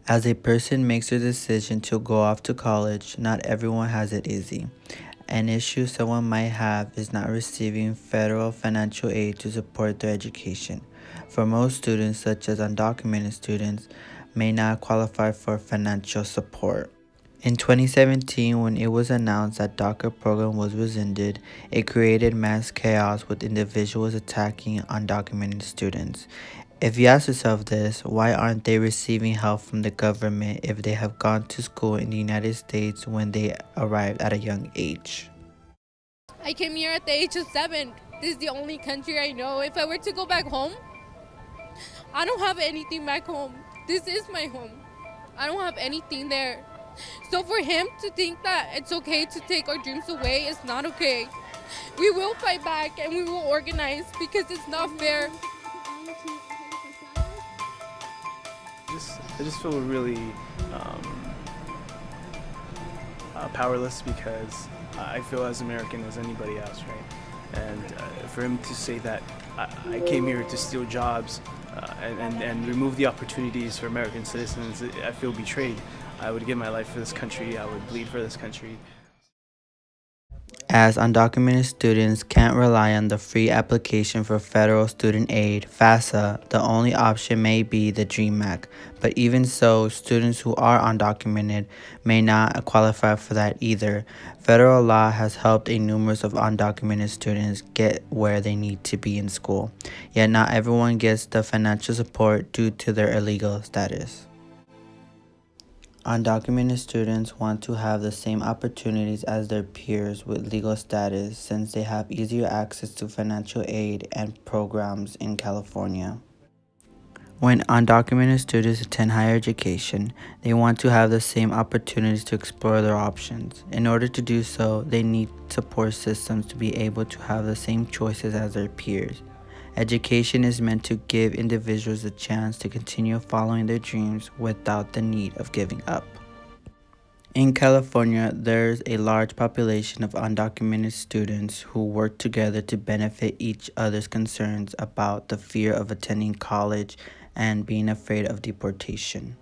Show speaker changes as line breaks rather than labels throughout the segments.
As a person makes a decision to go off to college, not everyone has it easy. An issue someone might have is not receiving federal financial aid to support their education. For most students, such as undocumented students, may not qualify for financial support. In 2017, when it was announced that DACA program was rescinded, it created mass chaos with individuals attacking undocumented students. If you ask yourself this, why aren't they receiving help from the government if they have gone to school in the United States when they arrived at a young age?
I came here at the age of 7. This is the only country I know. If I were to go back home, I don't have anything back home. This is my home. I don't have anything there. So for him to think that it's okay to take our dreams away is not okay. We will fight back and we will organize because it's not fair.
I just feel really powerless because I feel as American as anybody else, right? And for him to say that I came here to steal jobs and remove the opportunities for American citizens, I feel betrayed. I would give my life for this country. I would bleed for this country.
As undocumented students can't rely on the free application for federal student aid, FAFSA, the only option may be the DREAM Act. But even so, students who are undocumented may not qualify for that either. Federal law has helped a numerous of undocumented students get where they need to be in school, yet not everyone gets the financial support due to their illegal status. Undocumented students want to have the same opportunities as their peers with legal status since they have easier access to financial aid and programs in California. When undocumented students attend higher education, they want to have the same opportunities to explore their options. In order to do so, they need support systems to be able to have the same choices as their peers. Education is meant to give individuals a chance to continue following their dreams without the need of giving up. In California, there's a large population of undocumented students who work together to benefit each other's concerns about the fear of attending college and being afraid of deportation.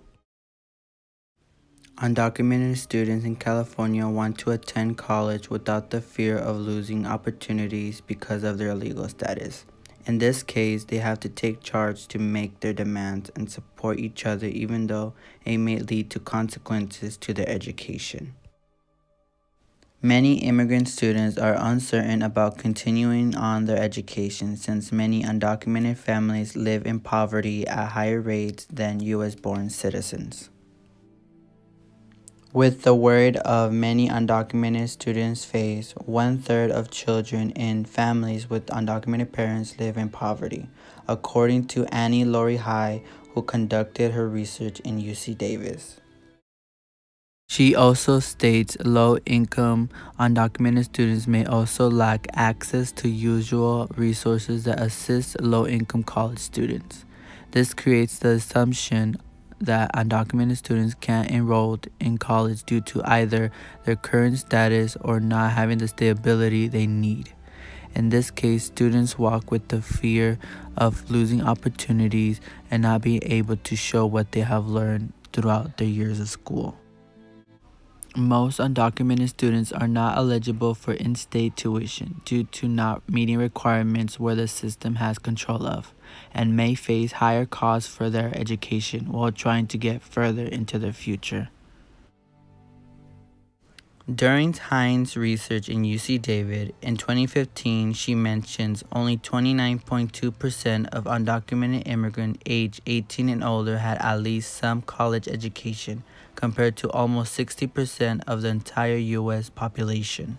Undocumented students in California want to attend college without the fear of losing opportunities because of their legal status. In this case, they have to take charge to make their demands and support each other even though it may lead to consequences to their education. Many immigrant students are uncertain about continuing on their education since many undocumented families live in poverty at higher rates than U.S.-born citizens. With the word of many undocumented students face, 1/3 of children in families with undocumented parents live in poverty, according to Annie Lori High, who conducted her research in UC Davis. She also states low-income undocumented students may also lack access to usual resources that assist low-income college students. This creates the assumption that undocumented students can't enroll in college due to either their current status or not having the stability they need. In this case, students walk with the fear of losing opportunities and not being able to show what they have learned throughout their years of school. Most undocumented students are not eligible for in-state tuition due to not meeting requirements where the system has control of, and may face higher costs for their education while trying to get further into their future. During Hines' research in UC Davis in 2015, she mentions only 29.2% of undocumented immigrants aged 18 and older had at least some college education, compared to almost 60% of the entire U.S. population.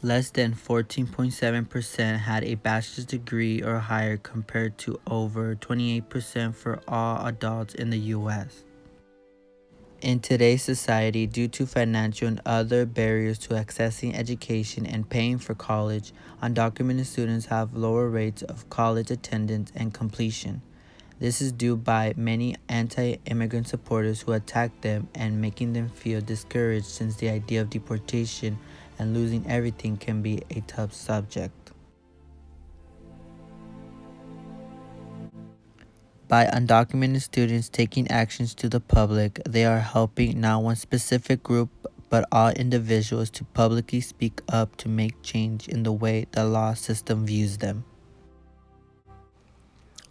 Less than 14.7% had a bachelor's degree or higher compared to over 28% for all adults in the U.S. In today's society, due to financial and other barriers to accessing education and paying for college, undocumented students have lower rates of college attendance and completion. This is due by many anti-immigrant supporters who attack them and making them feel discouraged since the idea of deportation and losing everything can be a tough subject. By undocumented students taking actions to the public, they are helping not one specific group but all individuals to publicly speak up to make change in the way the law system views them.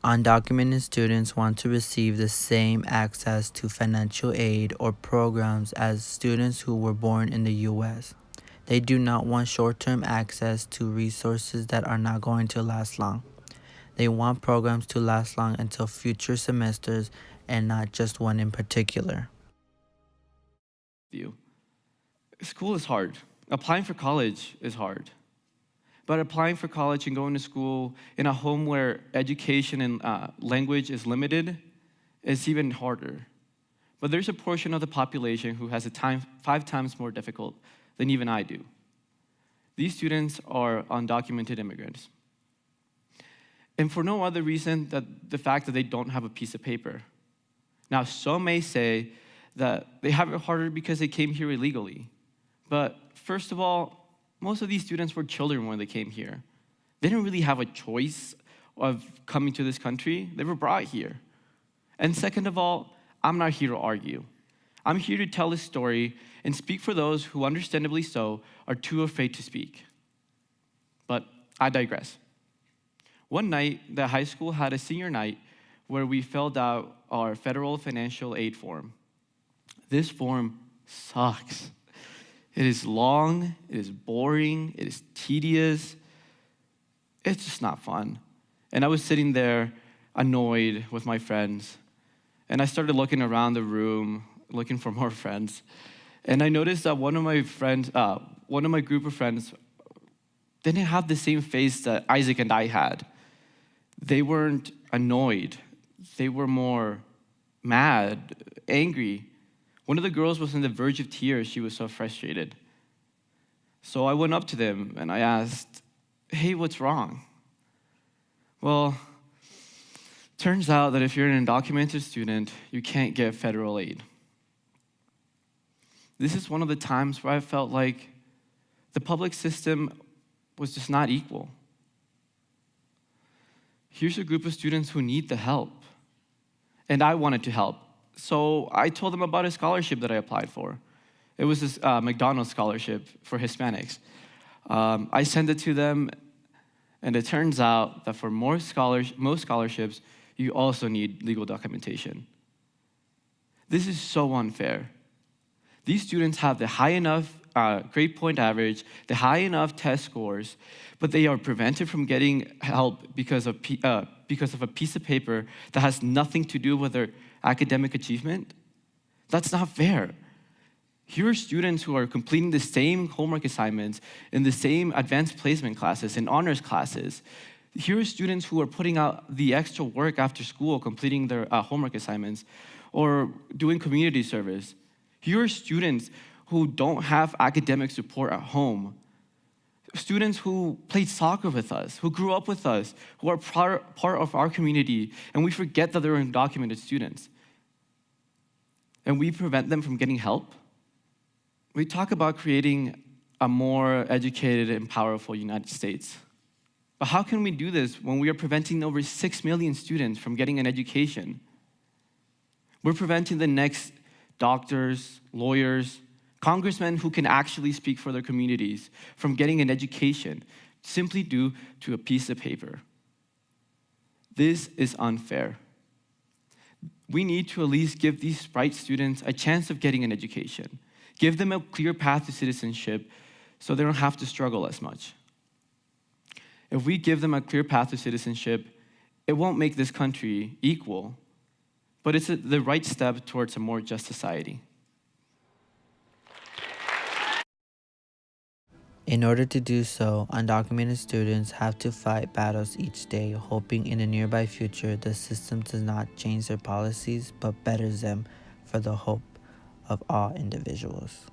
Undocumented students want to receive the same access to financial aid or programs as students who were born in the U.S. They do not want short-term access to resources that are not going to last long. They want programs to last long until future semesters and not just one in particular.
You. School is hard. Applying for college is hard. But applying for college and going to school in a home where education and language is limited is even harder. But there's a portion of the population who has 5 times more difficult than even I do. These students are undocumented immigrants. And for no other reason than the fact that they don't have a piece of paper. Now, some may say that they have it harder because they came here illegally. But first of all, most of these students were children when they came here. They didn't really have a choice of coming to this country. They were brought here. And second of all, I'm not here to argue. I'm here to tell a story and speak for those who, understandably so, are too afraid to speak. But I digress. One night, the high school had a senior night where we filled out our federal financial aid form. This form sucks. It is long, it is boring, it is tedious. It's just not fun. And I was sitting there annoyed with my friends, and I started looking around the room, looking for more friends. And I noticed that one of my group of friends didn't have the same face that Isaac and I had. They weren't annoyed. They were more mad, angry. One of the girls was on the verge of tears. She was so frustrated. So I went up to them and I asked, "Hey, what's wrong?" Well, turns out that if you're an undocumented student, you can't get federal aid. This is one of the times where I felt like the public system was just not equal. Here's a group of students who need the help, and I wanted to help. So I told them about a scholarship that I applied for. It was this McDonald's scholarship for Hispanics. I sent it to them, and it turns out that for most scholarships, you also need legal documentation. This is so unfair. These students have the high enough grade point average, the high enough test scores, but they are prevented from getting help because of a piece of paper that has nothing to do with their academic achievement. That's not fair. Here are students who are completing the same homework assignments in the same advanced placement classes and honors classes. Here are students who are putting out the extra work after school, completing their homework assignments or doing community service. Here are students who don't have academic support at home. Students who played soccer with us, who grew up with us, who are part of our community, and we forget that they're undocumented students. And we prevent them from getting help. We talk about creating a more educated and powerful United States. But how can we do this when we are preventing over 6 million students from getting an education? We're preventing the next doctors, lawyers, congressmen who can actually speak for their communities from getting an education simply due to a piece of paper. This is unfair. We need to at least give these bright students a chance of getting an education. Give them a clear path to citizenship so they don't have to struggle as much. If we give them a clear path to citizenship, it won't make this country equal, but it's the right step towards a more just society.
In order to do so, undocumented students have to fight battles each day, hoping in the nearby future the system does not change their policies but betters them for the hope of all individuals.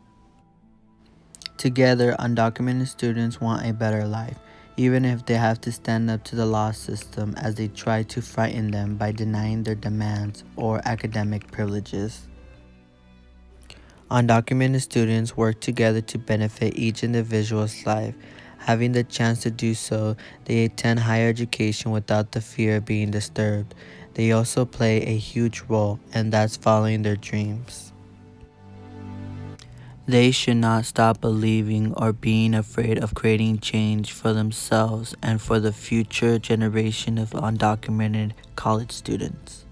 Together, undocumented students want a better life, even if they have to stand up to the law system as they try to frighten them by denying their demands or academic privileges. Undocumented students work together to benefit each individual's life. Having the chance to do so, they attend higher education without the fear of being disturbed. they also play a huge role, and that's following their dreams. They should not stop believing or being afraid of creating change for themselves and for the future generation of undocumented college students.